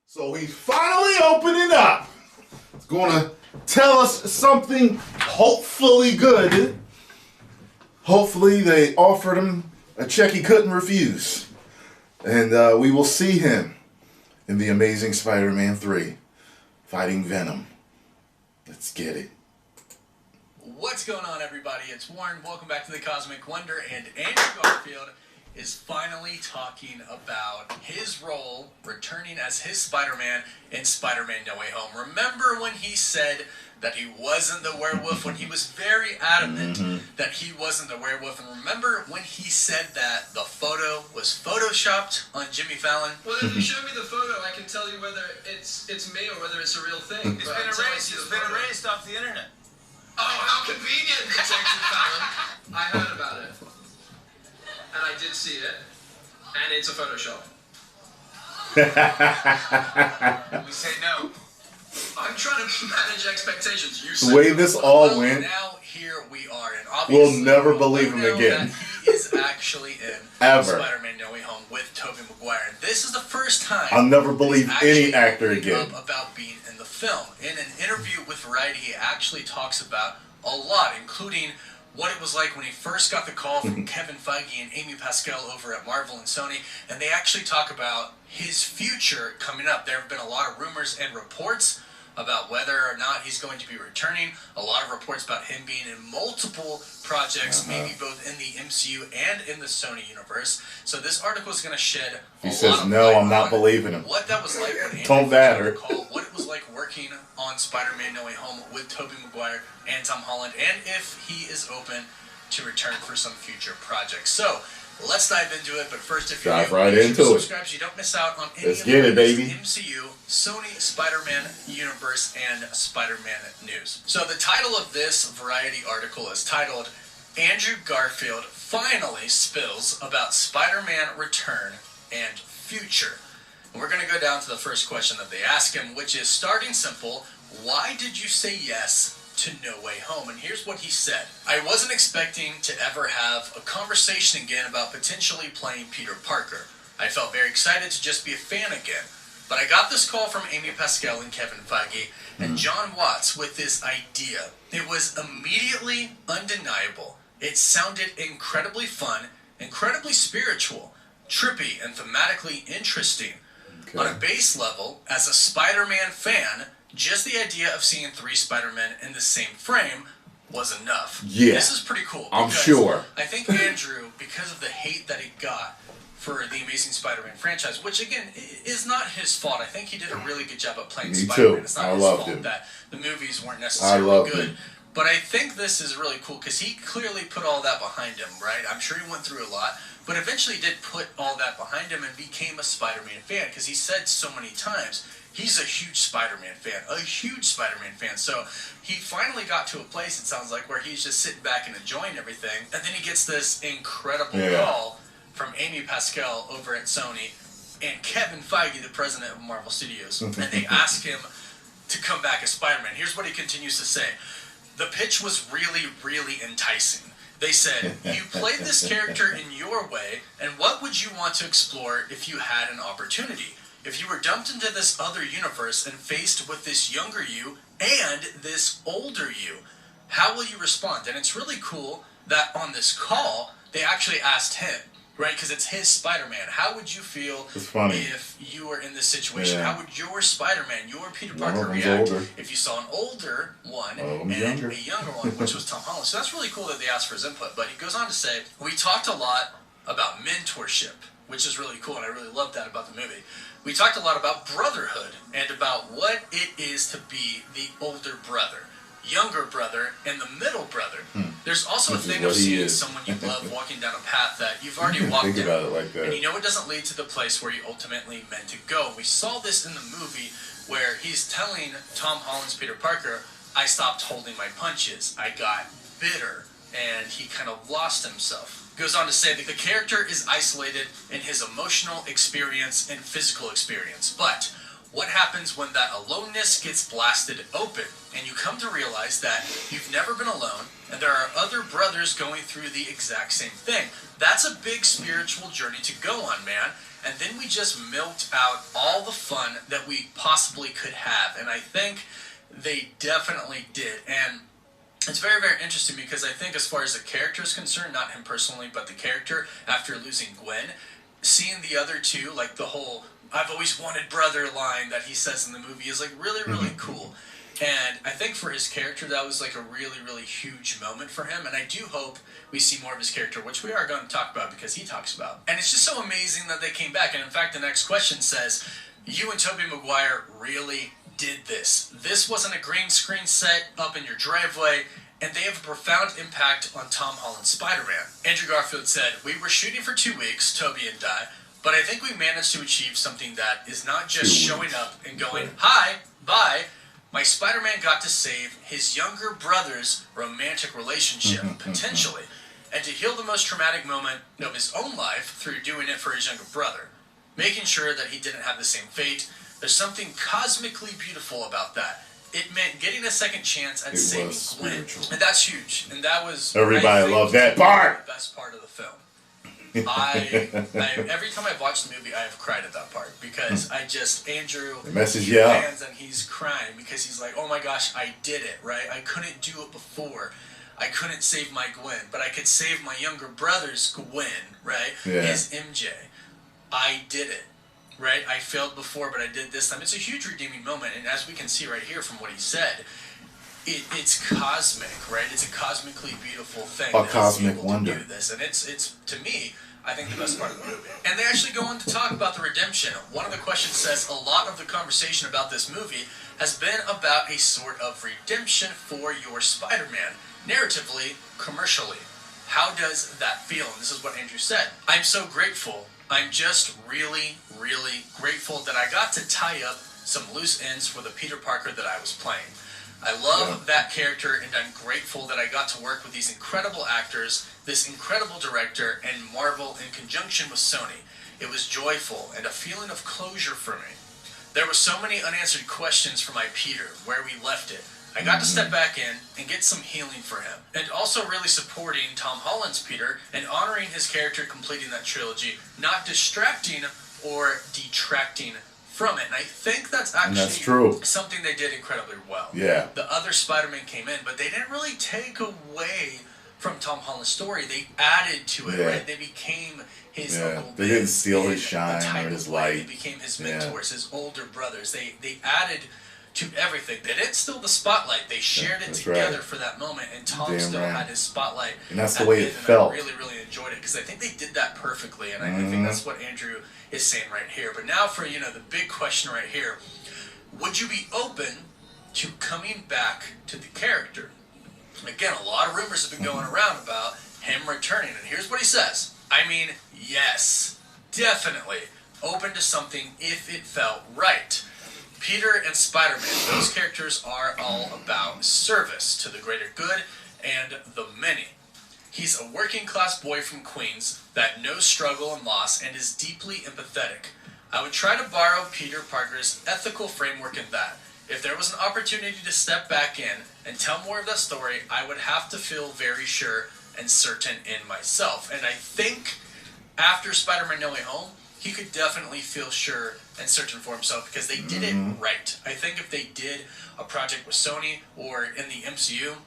So he's finally opening up. He's going to tell us something hopefully good. Hopefully they offered him a check he couldn't refuse. And we will see him in The Amazing Spider-Man 3, fighting Venom. Let's get it. What's going on, everybody? It's Warren. Welcome back to the Cosmic Wonder, and Andrew Garfield is finally talking about his role returning as his Spider-Man in Spider-Man No Way Home. Remember when he said that he wasn't the werewolf, when he was very adamant that he wasn't the werewolf? And remember when he said that the photo was photoshopped on Jimmy Fallon? Well, if you show me the photo, I can tell you whether it's me or whether it's a real thing. It's been erased off the internet. Oh, how convenient, Detective Fallon. I heard about it. And I did see it. And it's a Photoshop. We say no. I'm trying to manage expectations. You The said way this all went, now here we are, and obviously we'll never believe him again. He is actually in Ever. Spider-Man No Way Home with Tobey Maguire, and this is the first time I'll never believe he's any actually actor opening again. up about being in the film. In an interview with Variety, he actually talks about a lot, including what it was like when he first got the call from Kevin Feige and Amy Pascal over at Marvel and Sony, and they actually talk about his future coming up. There have been a lot of rumors and reports about whether or not he's going to be returning. A lot of reports about him being in multiple projects, maybe both in the MCU and in the Sony universe. So this article is going to shed He a says, lot of no, light I'm not on believing him. what that was like when Don't Andrew matter. first got the call, what it was like working on Spider-Man No Way Home with Tobey Maguire and Tom Holland, and if he is open to return for some future projects. So let's dive into it, but first, if you're Dive new, right make sure into to it. subscribe so you don't miss out on any Let's of get the it, baby. MCU, Sony, Spider-Man universe, and Spider-Man news. So the title of this Variety article is titled, Andrew Garfield Finally Spills About Spider-Man Return and Future. And we're going to go down to the first question that they ask him, which is, starting simple, why did you say yes to No Way Home? And here's what he said. I wasn't expecting to ever have a conversation again about potentially playing Peter Parker. I felt very excited to just be a fan again. But I got this call from Amy Pascal and Kevin Feige and John Watts with this idea. It was immediately undeniable. It sounded incredibly fun, incredibly spiritual, trippy, and thematically interesting. Okay. On a base level, as a Spider-Man fan, just the idea of seeing 3 Spider-Men in the same frame was enough. Yeah. This is pretty cool. I'm because sure. I think Andrew, because of the hate that he got for the Amazing Spider-Man franchise, which again is not his fault. I think he did a really good job at playing Me Spider-Man. too. It's not I his loved fault him. that the movies weren't I necessarily loved good. him. But I think this is really cool because he clearly put all that behind him, right? I'm sure he went through a lot, but eventually did put all that behind him and became a Spider-Man fan because he said so many times he's a huge Spider-Man fan, a huge Spider-Man fan. So he finally got to a place, it sounds like, where he's just sitting back and enjoying everything, and then he gets this incredible call from Amy Pascal over at Sony and Kevin Feige, the president of Marvel Studios, and they ask him to come back as Spider-Man. Here's what he continues to say. The pitch was really, really enticing. They said, you played this character in your way, and what would you want to explore if you had an opportunity? If you were dumped into this other universe and faced with this younger you and this older you, how will you respond? And it's really cool that on this call, they actually asked him, right? Because it's his Spider-Man. How would you feel if you were in this situation? Yeah. How would your Spider-Man, your Peter One Parker of them's react older. if you saw an older one and younger. a younger one, which was Tom Holland? So that's really cool that they asked for his input. But he goes on to say, we talked a lot about mentorship, which is really cool, and I really love that about the movie. We talked a lot about brotherhood and about what it is to be the older brother, younger brother, and the middle brother. There's also a thing of seeing someone you love walking down a path that you've already walked Think down. about it like that. And you know it doesn't lead to the place where you ultimately meant to go. We saw this in the movie where he's telling Tom Holland's Peter Parker, I stopped holding my punches. I got bitter. And he kind of lost himself. Goes on to say that the character is isolated in his emotional experience and physical experience. But what happens when that aloneness gets blasted open and you come to realize that you've never been alone and there are other brothers going through the exact same thing. That's a big spiritual journey to go on, man. And then we just milked out all the fun that we possibly could have. And I think they definitely did. And it's very, very interesting because I think as far as the character is concerned, not him personally, but the character, after losing Gwen, seeing the other two, like the whole "I've always wanted brother" line that he says in the movie is like really, really cool. And I think for his character, that was like a really, really huge moment for him. And I do hope we see more of his character, which we are going to talk about because he talks about. And it's just so amazing that they came back. And in fact, the next question says, you and Tobey Maguire really did this. This wasn't a green screen set up in your driveway, and they have a profound impact on Tom Holland's Spider-Man. Andrew Garfield said, "We were shooting for 2 weeks, Tobey and I, but I think we managed to achieve something that is not just showing up and going, hi, bye. My Spider-Man got to save his younger brother's romantic relationship, potentially, and to heal the most traumatic moment of his own life through doing it for his younger brother, making sure that he didn't have the same fate. There's something cosmically beautiful about that. It meant getting a second chance at saving Gwen, and that's huge. And that was everybody loved that part. The best part of the film. Every time I've watched the movie, I have cried at that part because Andrew messes you up, and he's crying because he's like, "Oh my gosh, I did it! Right? I couldn't do it before. I couldn't save my Gwen, but I could save my younger brother's Gwen. Right? Yeah. His MJ. I did it." Right? I failed before, but I did this time. It's a huge redeeming moment, and as we can see right here from what he said, it's cosmic, right? It's a cosmically beautiful thing. A cosmic wonder. To do this, and it's to me, I think the best part of the movie. And they actually go on to talk about the redemption. One of the questions says a lot of the conversation about this movie has been about a sort of redemption for your Spider-Man, narratively, commercially. How does that feel? And this is what Andrew said. "I'm so grateful. I'm just really, really grateful that I got to tie up some loose ends for the Peter Parker that I was playing. I love that character, and I'm grateful that I got to work with these incredible actors, this incredible director, and Marvel in conjunction with Sony. It was joyful and a feeling of closure for me. There were so many unanswered questions for my Peter, where we left it. I got to step back in and get some healing for him. And also really supporting Tom Holland's Peter and honoring his character completing that trilogy, not distracting or detracting from it." And I think that's actually something they did incredibly well. Yeah. The other Spider-Man came in, but they didn't really take away from Tom Holland's story. They added to it, right? They became his Uncle Ben. They didn't steal his shine or his light. They became his mentors, his older brothers. They added to everything. They didn't steal the spotlight. They shared it together for that moment, and Tom still had his spotlight. And that's the way it felt. I really, really enjoyed it because I think they did that perfectly, and I think that's what Andrew is saying right here. But now for, the big question right here. Would you be open to coming back to the character? Again, a lot of rumors have been going around about him returning, and here's what he says. "I mean, yes, definitely open to something if it felt right. Peter and Spider-Man, those characters are all about service to the greater good and the many. He's a working-class boy from Queens that knows struggle and loss and is deeply empathetic. I would try to borrow Peter Parker's ethical framework in that. If there was an opportunity to step back in and tell more of that story, I would have to feel very sure and certain in myself." And I think after Spider-Man No Way Home, he could definitely feel sure and certain for himself because they did it right. I think if they did a project with Sony or in the MCU,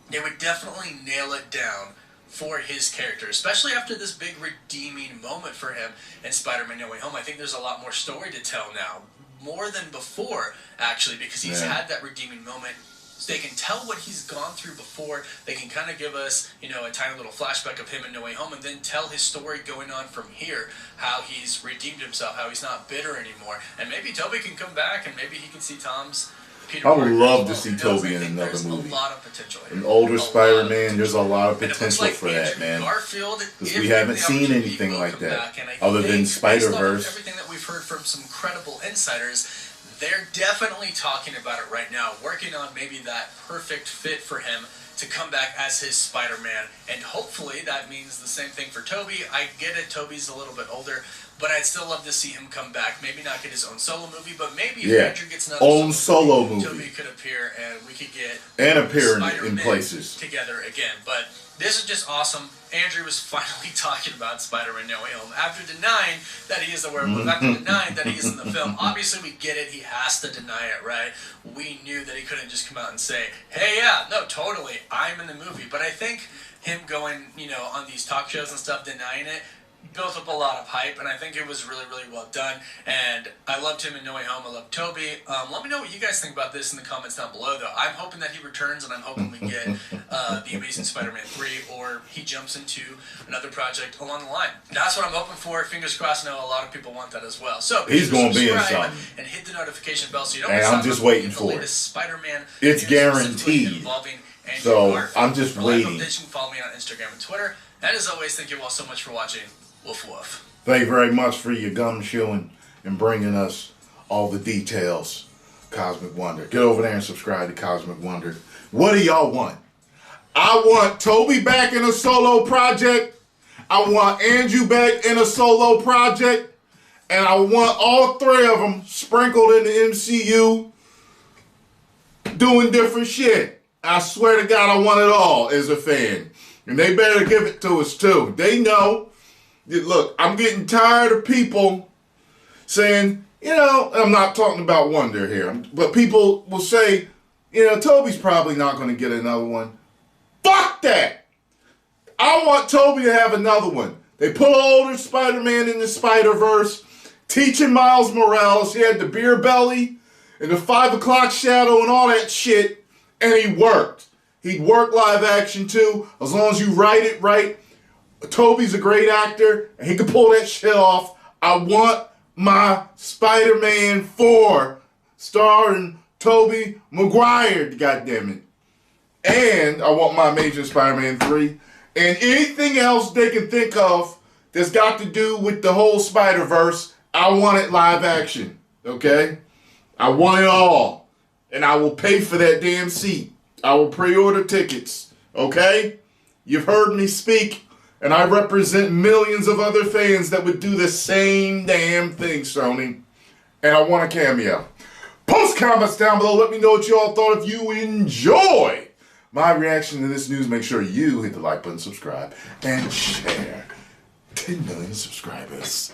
they would definitely nail it down for his character, especially after this big redeeming moment for him in Spider-Man No Way Home. I think there's a lot more story to tell now, more than before, actually, because he's had that redeeming moment. So they can tell what he's gone through before. They can kind of give us, a tiny little flashback of him in No Way Home, and then tell his story going on from here, how he's redeemed himself, how he's not bitter anymore. And maybe Tobey can come back, and maybe he can see Tom's Peter I would Parker love as to well. see Tobey in another there's movie. A lot of potential here. An older Spider-Man, there's a lot of potential like for that, man. Garfield, because we haven't seen anything like that, other than Spider-Verse. Everything that we've heard from some credible insiders, they're definitely talking about it right now, working on maybe that perfect fit for him to to come back as his Spider-Man, and hopefully that means the same thing for Tobey. I get it, Tobey's a little bit older, but I'd still love to see him come back. Maybe not get his own solo movie, but maybe if Andrew gets another solo movie, Tobey could appear, and we could get in places together again. But this is just awesome. Andrew was finally talking about Spider-Man No Way Home after denying that he is the werewolf, after denying that he is in the film. Obviously, we get it. He has to deny it, right? We knew that he couldn't just come out and say, hey, yeah, no, totally, I'm in the movie. But I think him going, on these talk shows and stuff, denying it, built up a lot of hype, and I think it was really, really well done. And I loved him in No Way Home. I love Tobey. Let me know what you guys think about this in the comments down below, though. I'm hoping that he returns, and I'm hoping we get The Amazing Spider-Man 3, or he jumps into another project along the line. That's what I'm hoping for. Fingers crossed. I know a lot of people want that as well. So he's going to be in something. And hit the notification bell so you don't miss out. I'm just waiting for it. Spider-Man. It's guaranteed. Involving Andrew so Garfield. I'm just waiting. You can follow me on Instagram and Twitter. And as always, thank you all so much for watching. Woof woof. Thank you very much for your gumshoeing and bringing us all the details. Cosmic Wonder. Get over there and subscribe to Cosmic Wonder. What do y'all want? I want Tobey back in a solo project. I want Andrew back in a solo project. And I want all three of them sprinkled in the MCU doing different shit. I swear to God, I want it all as a fan. And they better give it to us too. They know. Look, I'm getting tired of people saying, I'm not talking about Wonder here, but people will say, Tobey's probably not going to get another one. Fuck that! I want Tobey to have another one. They put older Spider-Man in the Spider-Verse, teaching Miles Morales. He had the beer belly and the 5 o'clock shadow and all that shit, and he worked. He'd work live action too, as long as you write it right. Tobey's a great actor, and he can pull that shit off. I want my Spider-Man 4 starring Tobey Maguire, goddammit. And I want my Amazing Spider-Man 3. And anything else they can think of that's got to do with the whole Spider-Verse, I want it live action, okay? I want it all. And I will pay for that damn seat. I will pre-order tickets, okay? You've heard me speak. And I represent millions of other fans that would do the same damn thing, Sony. And I want a cameo. Post comments down below. Let me know what you all thought. If you enjoy my reaction to this news, make sure you hit the like button, subscribe, and share. 10 million subscribers.